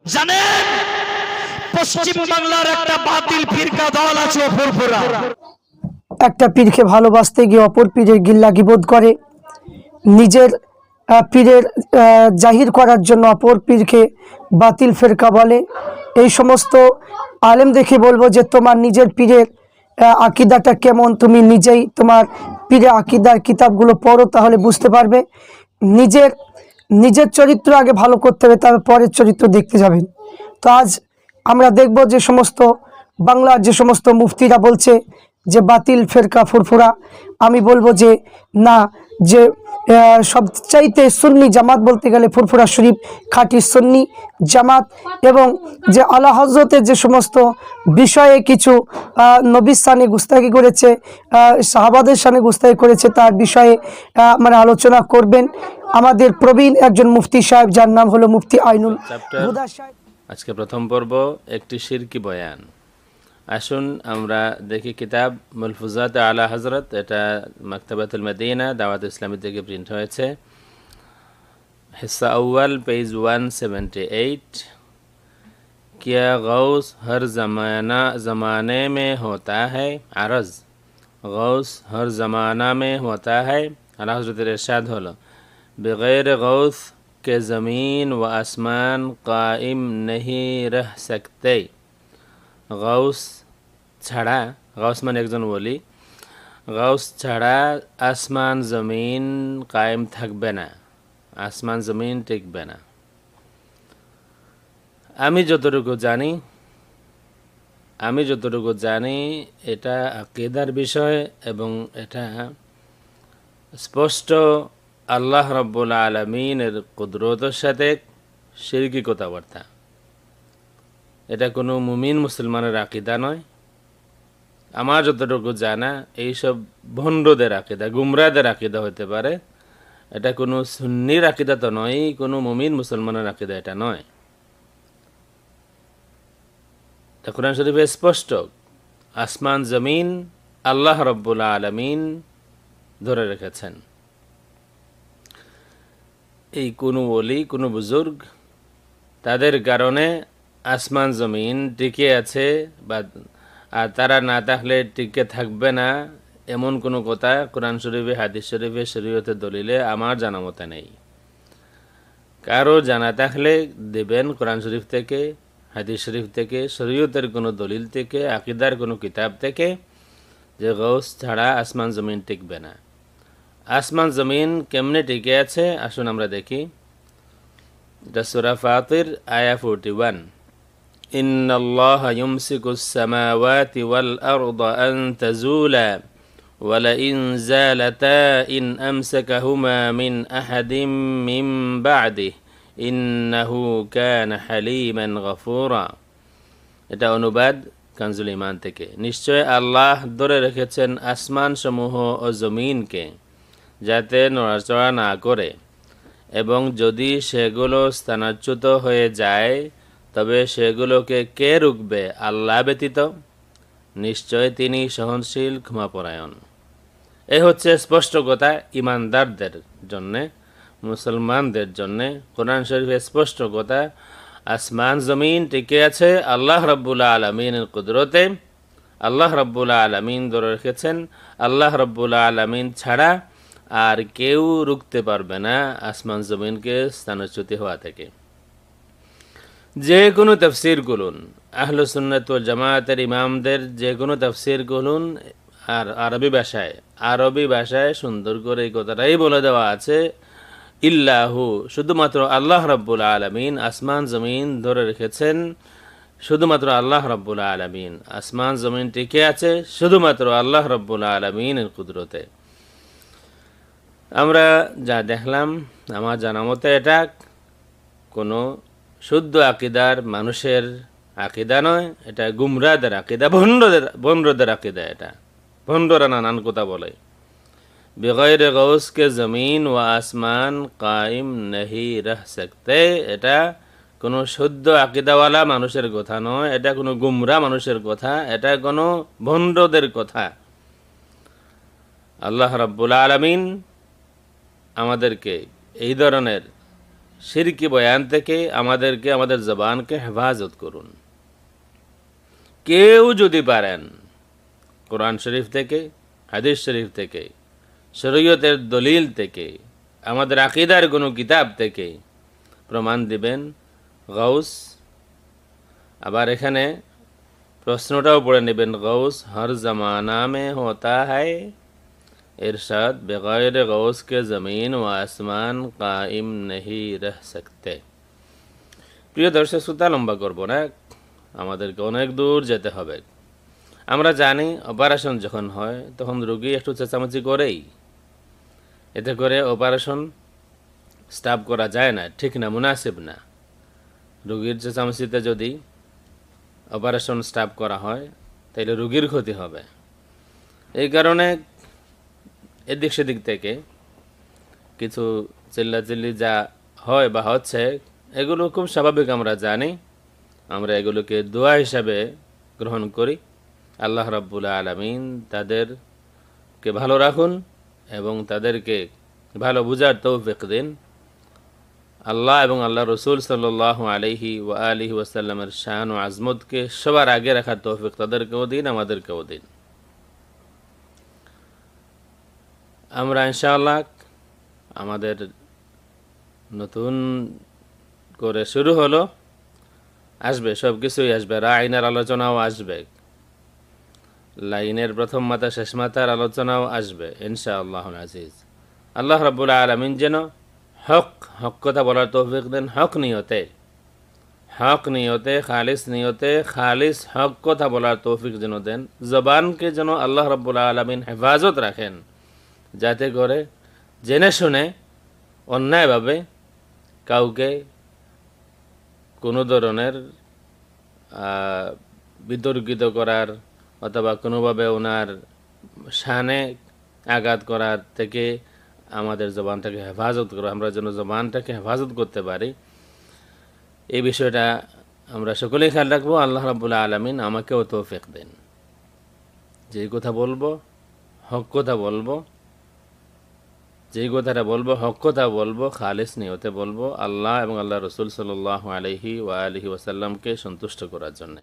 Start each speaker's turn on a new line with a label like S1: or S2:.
S1: জানেন পশ্চিম বাংলার একটা বাতিল ফিরকা দল আছে ফুরফুরা।
S2: একটা পীরকে ভালোবাসতে গিয়ে অপর পীরের গিল্লা গিবত করে, নিজের পীরের জাহির করার জন্য অপর পীরকে বাতিল ফেরকা বলে। এই সমস্ত আলেম দেখে বলবো যে তোমার নিজের পীরের আকিদাটা কেমন, তুমি নিজেই তোমার পীরের আকিদার কিতাবগুলো পড়ো, তাহলে বুঝতে পারবে। নিজের নিজের চরিত্র আগে ভালো করতে হবে, তবে পরের চরিত্র দেখতে যাবেন। তো আজ আমরা দেখব যে সমস্ত বাংলার যে সমস্ত মুফতিরা বলছে যে বাতিল ফেরকা ফুরফুরা, আমি বলবো যে না, যে সবচাইতে সুন্নি জামাত বলতে গেলে ফুরফুরা শরীফ খাঁটি সুন্নি জামাত, এবং যে আলা হজরতের যে সমস্ত বিষয়ে কিছু নবীর সানে গুস্তাখি করেছে, সাহাবাদের সানে গুস্তাখি করেছে, তার বিষয়ে মানে আলোচনা করবেন আমাদের প্রবীণ একজন মুফতি সাহেব, যার নাম হলো মুফতি আইনুল হুদা সাহেব।
S3: আজকে প্রথম পর্ব একটি শিরকি বয়ান। আসুন আমরা দেখি কিতাব মুলফুজাত আলা হজরত, এটা মাকতাবাতুল মদিনা দাওয়াত ইসলামী থেকে প্রিন্ট হয়েছে। हिस्सा अव्वल पेज 178। क्या गौस हर ज़माने में होता है? अर्ज़, गौस हर ज़माना में होता है। आला हज़रत इरशाद हलो बग़ैर गौस के ज़मीन व आसमान कायम नहीं रह सकते। गौस छाड़ा, गौस मान एकजन वली, गौस छाड़ा आसमान ज़मीन कायम থাকবে না, আসমান জমিন টিকবে না। আমি যতটুকু জানি এটা আকীদার বিষয়, এবং এটা স্পষ্ট আল্লাহ রাব্বুল আলামিনের কুদরতের সাথে শিরকি কথাবার্তা। এটা কোনো মুমিন মুসলমানের আকীদা নয়। আমার যতটুকু জানা এইসব ভণ্ডদের আকীদা, গুমরাদের আকীদা হতে পারে। এটা কোনো সুন্নির আকীদা তো নয়, কোনো মুমিন মুসলমানের আকীদা এটা নয়। তা কোরআন শরীফে স্পষ্ট আসমান জমিন আল্লাহ রাব্বুল আলামিন ধরে রেখেছেন। এই কোনো ওলি, কোনো বুজুর্গ, তাদের কারণে আসমান জমিন টিকে আছে, বা আর তারা না থাকলে টিকে থাকবে না, এমন কোনো কথা কোরআন শরীফে, হাদিস শরীফে, শরীয়তের দলিলে আমার জানা মতে নেই। কারো জানা থাকলে দেবেন কোরআন শরীফ থেকে, হাদিস শরীফ থেকে, শরীয়তের কোনো দলিল থেকে, আকীদার কোনো কিতাব থেকে, যে গৌস ছাড়া আসমান জমিন টিকবে না। আসমান জমিন কেমনে টিকে আছে আসুন আমরা দেখি। এটা সূরা ফাতির আয়া 41। ইন্নাল্লাহা ইউমসিকুস সামাওয়াতি ওয়াল আরদা আন তাজুলা ওয়ালাইন জালাতা ইন আমসাকাহুমা মিন আহাদিম মিন বা'দিহি ইন্নাহু কানা হালিমান গফুরা। এটা অনুবাদ কানজুল ঈমান থেকে। নিশ্চয় আল্লাহ ধরে রেখেছেন আসমান সমূহ ও জমিনকে যাতে নড়াচড়া না করে, এবং যদি সেগুলো স্থানচ্যুত হয়ে যায় তবে সেগুলোকে কে রুখবে আল্লাহ ব্যতীত? নিশ্চয় তিনি সহনশীল, ক্ষমাপরায়ণ। এ হচ্ছে স্পষ্ট কথা ইমানদারদের জন্যে, মুসলমানদের জন্যে। কোরআন শরীফে স্পষ্ট কথা, আসমান জমিন টিকে আছে আল্লাহ রাব্বুল আলামিনের কুদরতে। আল্লাহ রাব্বুল আলামিন ধরে রেখেছেন। আল্লাহ রাব্বুল আলামিন ছাড়া আর কেউ রুখতে পারবে না আসমান জমিনকে স্থানচ্যুতি হওয়া থেকে। যে কোনো তাফসীর বলুন, আহলে সুন্নাত ওয়াল জামাতের ইমামদের যে কোনো তাফসীর বলুন, আর আরবি ভাষায় সুন্দর করে এই কথাটাই বলে দেওয়া আছে, ইল্লাহু, শুধুমাত্র আল্লাহ রাব্বুল আলামিন আসমান জমিন ধরে রেখেছেন। শুধুমাত্র আল্লাহ রাব্বুল আলামিন, আসমান জমিন টিকে আছে শুধুমাত্র আল্লাহ রাব্বুল আলামিনের কুদরতে। আমরা যা দেখলাম, আমার জানা মতে এটা কোনো শুদ্ধ আকীদার মানুষের আকীদা নয়, এটা গুমরাদের আকীদা, ভণ্ডদের আকীদা। এটা ভণ্ডরা নানান কথা বলে। বেগৈর গৌস কে জমিন ও আসমান কায়েম নেহি রহ সকতে, এটা কোনো শুদ্ধ আকীদাওয়ালা মানুষের কথা নয়, এটা কোনো গুমরা মানুষের কথা, এটা কোনো ভণ্ডদের কথা। আল্লাহ রাব্বুল আলামিন আমাদেরকে এই ধরনের শিরকি বয়ান থেকে আমাদেরকে, আমাদের জবানকে হেফাজত করুন। কেউ যদি পারেন কোরআন শরীফ থেকে, হাদিস শরীফ থেকে, শরীয়তের দলিল থেকে, আমাদের আকীদার কোনো কিতাব থেকে প্রমাণ দিবেন গাউস, আবার এখানে প্রশ্নটাও পড়ে নেবেন, গাউস হর জমানা মে হোতা হ্যায়, इरशाद बगैर गौस के ज़मीन व आसमान कायम नहीं रह सकते। প্রিয় দর্শক শ্রোতা, লম্বা করব না, আমাদেরকে অনেক দূর যেতে হবে। আমরা জানি অপারেশন যখন হয় তখন রোগী একটু চেঁচামেচি করেই, এতে করে অপারেশন স্টপ করা যায় না, ঠিক না, মুনাসিব না। রোগীর চেঁচামেচিতে যদি অপারেশন স্টপ করা হয় তাহলে রোগীর ক্ষতি হবে। এই কারণে এদিক সেদিক থেকে কিছু চিল্লাচিল্লি যা হয় বা হচ্ছে, এগুলো খুব স্বাভাবিক, আমরা জানি। আমরা এগুলোকে দোয়া হিসাবে গ্রহণ করি। আল্লাহ রাব্বুল আলামিন তাদেরকে ভালো রাখুন এবং তাদেরকে ভালো বুঝার তৌফিক দিন। আল্লাহ এবং আল্লাহ রসুল সাল্লাল্লাহু আলাইহি ওয়া আলিহি ওয়াসাল্লামের শান ও আজমতকে সবার আগে রাখার তৌফিক তাদেরকেও দিন, আমাদেরকেও দিন। আমরা ইনশাআল্লাহ আমাদের নতুন করে শুরু হলো, আসবে, সব কিছুই আসবে, আইনের আলোচনাও আসবে, লাইনের প্রথম মাথা শেষ মাথার আলোচনাও আসবে ইনশাআল্লাহুল আজিজ। আল্লাহ রাব্বুল আলামিন যেন হক কথা বলার তৌফিক দেন, হক নিয়তে খালিস হক কথা বলার তৌফিক যেন দেন। জবানকে যেন আল্লাহ রাব্বুল আলামিন হেফাজত রাখেন, যাতে করে জেনে শুনে অন্যায়ভাবে কাউকে কোনো ধরনের বিতর্কিত করার অথবা কোনোভাবে ওনার শানে আঘাত করার থেকে আমাদের জবানটাকে হেফাজত করো, আমরা যেন জবানটাকে হেফাজত করতে পারি, এই বিষয়টা আমরা সকলেই খেয়াল রাখবো। আল্লাহ রাব্বুল আলামিন আমাকেও তৌফিক দেন, যেই কথা বলবো হক কথা বলবো, যেই কথাটা বলবো হক কথা বলবো, খালিস নিয়তে বলবো, আল্লাহ এবং আল্লাহ রসুল সাল্লাল্লাহু আলাইহি ওয়া আলিহি ওয়াসাল্লামকে সন্তুষ্ট করার জন্য।